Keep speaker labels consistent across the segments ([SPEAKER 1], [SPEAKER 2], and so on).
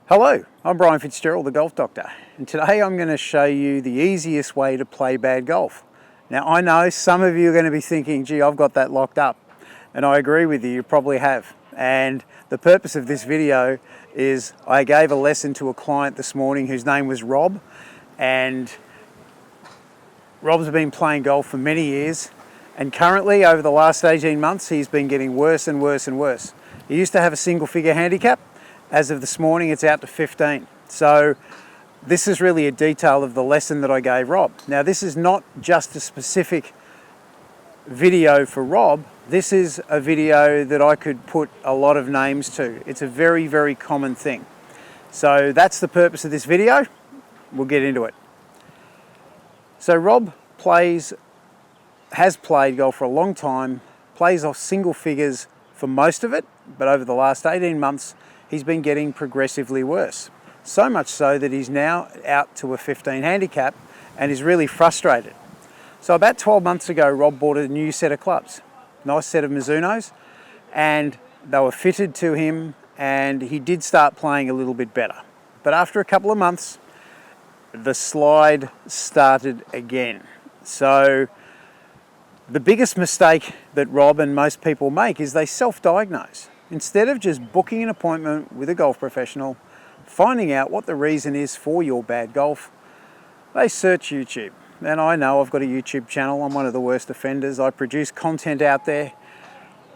[SPEAKER 1] Hello, I'm Brian Fitzgerald, the Golf Doctor, and today I'm going to show you the easiest way to play bad golf. Now I know some of you are going to be thinking, gee, I've got that locked up, and I agree with you, you probably have. And the purpose of this video is I gave a lesson to a client this morning whose name was Rob, and Rob's been playing golf for many years, and currently over the last 18 months he's been getting worse and worse and worse. He used to have a single figure handicap. As of this morning, it's out to 15. So this is really a detail of the lesson that I gave Rob. Now, this is not just a specific video for Rob. This is a video that I could put a lot of names to. It's a very, very common thing. So that's the purpose of this video. We'll get into it. So Rob has played golf for a long time, plays off single figures for most of it, but over the last 18 months, he's been getting progressively worse. So much so that he's now out to a 15 handicap and is really frustrated. So about 12 months ago, Rob bought a new set of clubs, nice set of Mizunos, and they were fitted to him, and he did start playing a little bit better. But after a couple of months, the slide started again. So the biggest mistake that Rob and most people make is they self-diagnose. Instead of just booking an appointment with a golf professional, finding out what the reason is for your bad golf, they search YouTube. And I know I've got a YouTube channel, I'm one of the worst offenders, I produce content out there.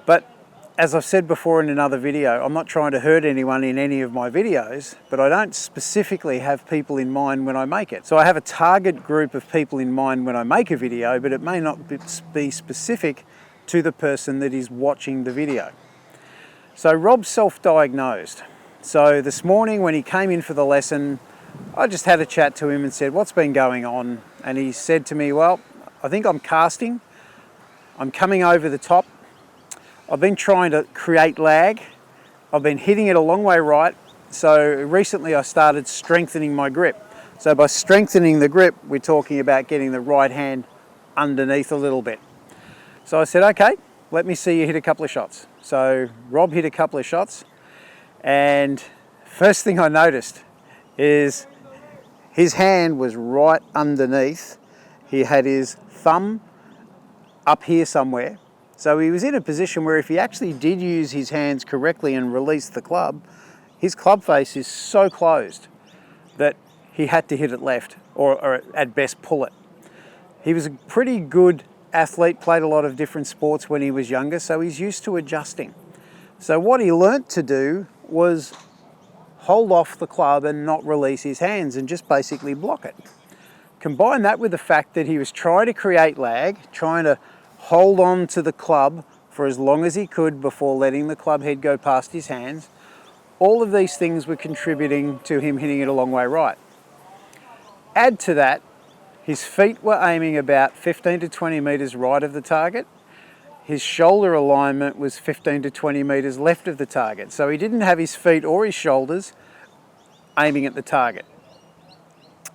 [SPEAKER 1] But as I've said before in another video, I'm not trying to hurt anyone in any of my videos, but I don't specifically have people in mind when I make it. So I have a target group of people in mind when I make a video, but it may not be specific to the person that is watching the video. So Rob self-diagnosed. So this morning when he came in for the lesson, I just had a chat to him and said, what's been going on? And he said to me, well, I think I'm casting. I'm coming over the top. I've been trying to create lag. I've been hitting it a long way right. So recently I started strengthening my grip. So by strengthening the grip, we're talking about getting the right hand underneath a little bit. So I said, okay, let me see you hit a couple of shots. So Rob hit a couple of shots, and first thing I noticed is his hand was right underneath. He had his thumb up here somewhere. So he was in a position where if he actually did use his hands correctly and release the club, his club face is so closed that he had to hit it left, or at best pull it. He was a pretty good athlete, played a lot of different sports when he was younger, so he's used to adjusting. So what he learnt to do was hold off the club and not release his hands and just basically block it. Combine that with the fact that he was trying to create lag, trying to hold on to the club for as long as he could before letting the club head go past his hands. All of these things were contributing to him hitting it a long way right. Add to that, his feet were aiming about 15 to 20 metres right of the target. His shoulder alignment was 15 to 20 metres left of the target. So he didn't have his feet or his shoulders aiming at the target.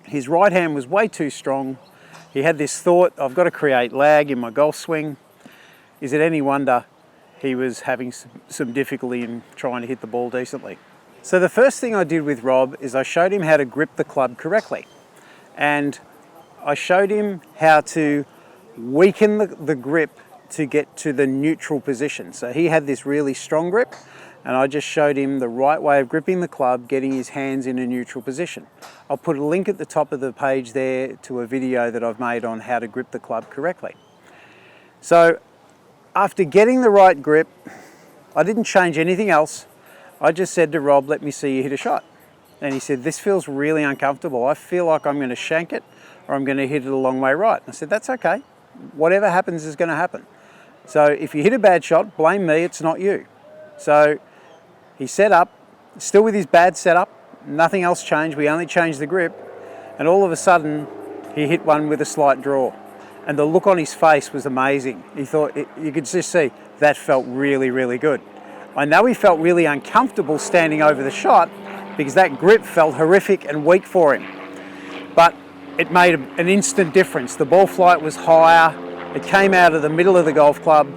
[SPEAKER 1] His right hand was way too strong. He had this thought, I've got to create lag in my golf swing. Is it any wonder he was having some difficulty in trying to hit the ball decently? So the first thing I did with Rob is I showed him how to grip the club correctly. And I showed him how to weaken the grip to get to the neutral position. So he had this really strong grip, and I just showed him the right way of gripping the club, getting his hands in a neutral position. I'll put a link at the top of the page there to a video that I've made on how to grip the club correctly. So after getting the right grip, I didn't change anything else. I just said to Rob, let me see you hit a shot. And he said, this feels really uncomfortable. I feel like I'm going to shank it, or I'm going to hit it a long way right. I said, that's okay. Whatever happens is going to happen. So if you hit a bad shot, blame me, it's not you. So he set up, still with his bad setup, nothing else changed, we only changed the grip, and all of a sudden he hit one with a slight draw. And the look on his face was amazing. He thought, you could just see, that felt really, really good. I know he felt really uncomfortable standing over the shot because that grip felt horrific and weak for him. But it made an instant difference. The ball flight was higher, it came out of the middle of the golf club,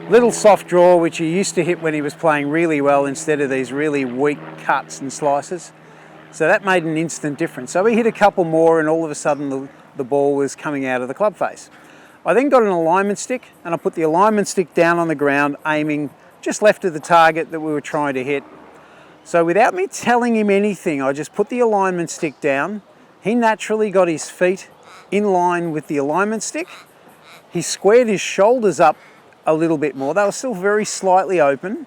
[SPEAKER 1] Little soft draw, which he used to hit when he was playing really well instead of these really weak cuts and slices. So that made an instant difference. So we hit a couple more and all of a sudden the ball was coming out of the club face. I then got an alignment stick and I put the alignment stick down on the ground, aiming just left of the target that we were trying to hit. So without me telling him anything, I just put the alignment stick down. He naturally got his feet in line with the alignment stick. He squared his shoulders up a little bit more. They were still very slightly open,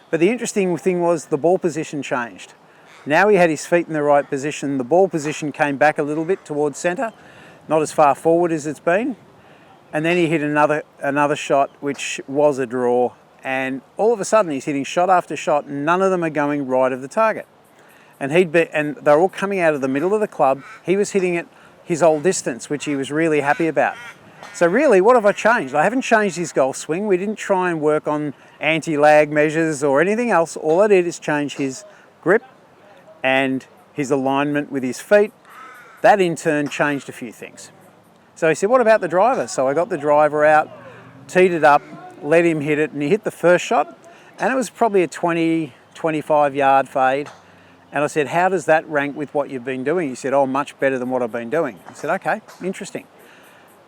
[SPEAKER 1] but the interesting thing was the ball position changed. Now he had his feet in the right position. The ball position came back a little bit towards centre, not as far forward as it's been. And then he hit another shot, which was a draw. And all of a sudden he's hitting shot after shot. None of them are going right of the target. And they're all coming out of the middle of the club. He was hitting it his old distance, which he was really happy about. So really, what have I changed? I haven't changed his golf swing. We didn't try and work on anti-lag measures or anything else. All I did is change his grip and his alignment with his feet. That in turn changed a few things. So he said, what about the driver? So I got the driver out, teed it up, let him hit it, and he hit the first shot, and it was probably a 20, 25 yard fade. And I said, how does that rank with what you've been doing? He said, oh, much better than what I've been doing. I said, okay, interesting.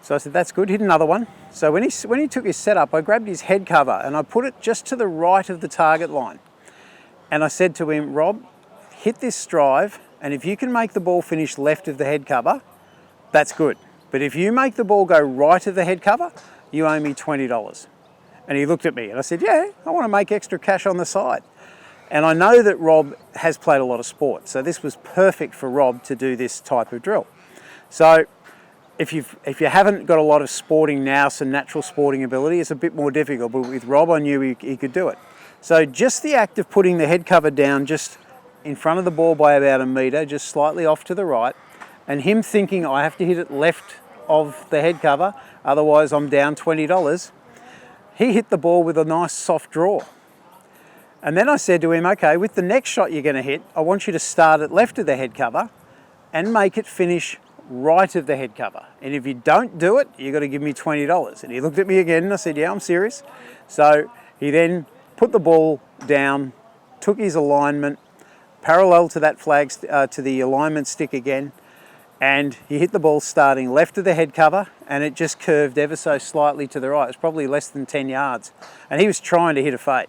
[SPEAKER 1] So I said, that's good, hit another one. So when he took his setup, I grabbed his head cover and I put it just to the right of the target line. And I said to him, Rob, hit this drive, and if you can make the ball finish left of the head cover, that's good. But if you make the ball go right of the head cover, you owe me $20. And he looked at me and I said, yeah, I want to make extra cash on the side. And I know that Rob has played a lot of sport, so this was perfect for Rob to do this type of drill. So if you haven't got a lot of sporting nous and natural sporting ability, it's a bit more difficult, but with Rob I knew he could do it. So just the act of putting the head cover down just in front of the ball by about a metre, just slightly off to the right, and him thinking I have to hit it left of the head cover, otherwise I'm down $20, he hit the ball with a nice soft draw. And then I said to him, okay, with the next shot you're going to hit, I want you to start at left of the head cover and make it finish right of the head cover. And if you don't do it, you've got to give me $20. And he looked at me again and I said, yeah, I'm serious. So he then put the ball down, took his alignment, parallel to that flag, to the alignment stick again, and he hit the ball starting left of the head cover, and it just curved ever so slightly to the right. It was probably less than 10 yards. And he was trying to hit a fade.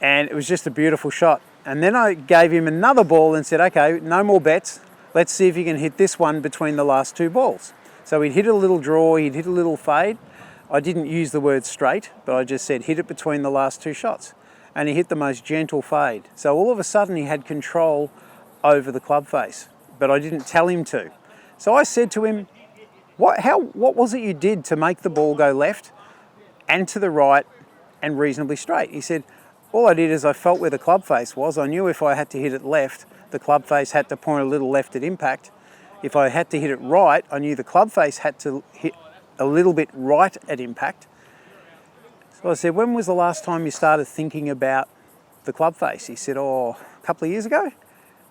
[SPEAKER 1] And it was just a beautiful shot. And then I gave him another ball and said, okay, no more bets. Let's see if you can hit this one between the last two balls. So he'd hit a little draw, he'd hit a little fade. I didn't use the word straight, but I just said hit it between the last two shots. And he hit the most gentle fade. So all of a sudden he had control over the club face, but I didn't tell him to. So I said to him, what was it you did to make the ball go left and to the right and reasonably straight? He said, all I did is I felt where the club face was. I knew if I had to hit it left, the club face had to point a little left at impact. If I had to hit it right, I knew the club face had to hit a little bit right at impact. So I said, when was the last time you started thinking about the club face? He said, oh, a couple of years ago.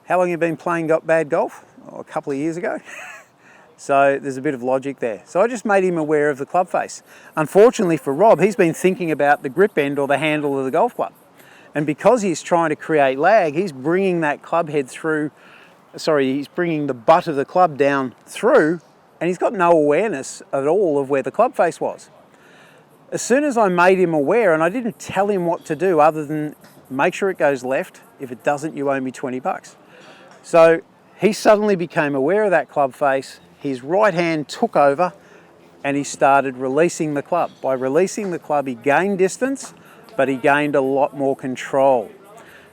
[SPEAKER 1] How long have you been playing bad golf? Oh, a couple of years ago. So there's a bit of logic there. So I just made him aware of the club face. Unfortunately for Rob, he's been thinking about the grip end or the handle of the golf club. And because he's trying to create lag, he's bringing that club head through, he's bringing the butt of the club down through, and he's got no awareness at all of where the club face was. As soon as I made him aware, and I didn't tell him what to do other than make sure it goes left. If it doesn't, you owe me $20. So he suddenly became aware of that club face. His right hand took over and he started releasing the club. By releasing the club, he gained distance, but he gained a lot more control.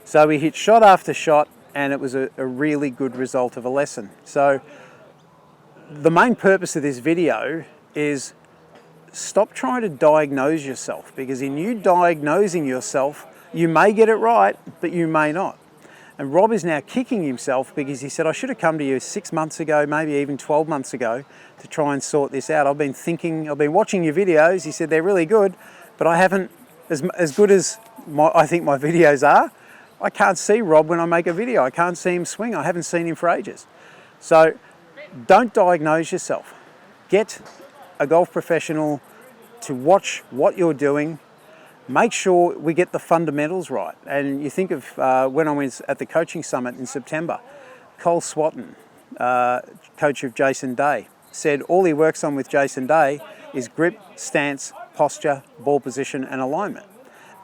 [SPEAKER 1] So he hit shot after shot, and it was a really good result of a lesson. So the main purpose of this video is stop trying to diagnose yourself, because in you diagnosing yourself, you may get it right, but you may not. And Rob is now kicking himself because he said, I should have come to you 6 months ago, maybe even 12 months ago, to try and sort this out. I've been watching your videos. He said, they're really good, but I haven't, as good as I think my videos are, I can't see Rob when I make a video. I can't see him swing. I haven't seen him for ages. So don't diagnose yourself. Get a golf professional to watch what you're doing Make sure we get the fundamentals right. And you think of when I was at the coaching summit in September, Cole Swatton, coach of Jason Day, said all he works on with Jason Day is grip, stance, posture, ball position and alignment.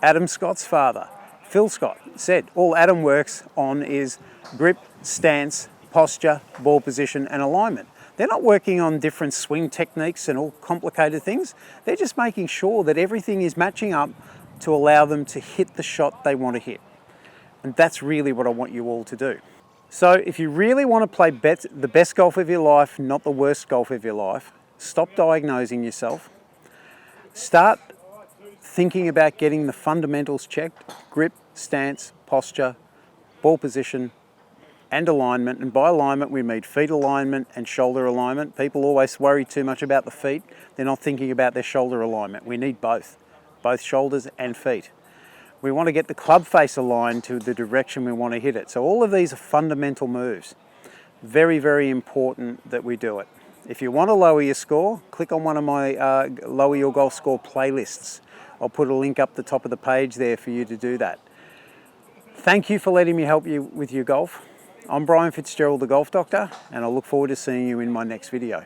[SPEAKER 1] Adam Scott's father, Phil Scott, said all Adam works on is grip, stance, posture, ball position and alignment. They're not working on different swing techniques and all complicated things. They're just making sure that everything is matching up to allow them to hit the shot they want to hit. And that's really what I want you all to do. So if you really want to play the best golf of your life, not the worst golf of your life, stop diagnosing yourself. Start thinking about getting the fundamentals checked: grip, stance, posture, ball position, and alignment. And by alignment, we mean feet alignment and shoulder alignment. People always worry too much about the feet. They're not thinking about their shoulder alignment. We need both shoulders and feet. We want to get the club face aligned to the direction we want to hit it. So all of these are fundamental moves. Very, very important that we do it. If you want to lower your score, click on one of my Lower Your Golf Score playlists. I'll put a link up the top of the page there for you to do that. Thank you for letting me help you with your golf. I'm Brian Fitzgerald, the Golf Doctor, and I look forward to seeing you in my next video.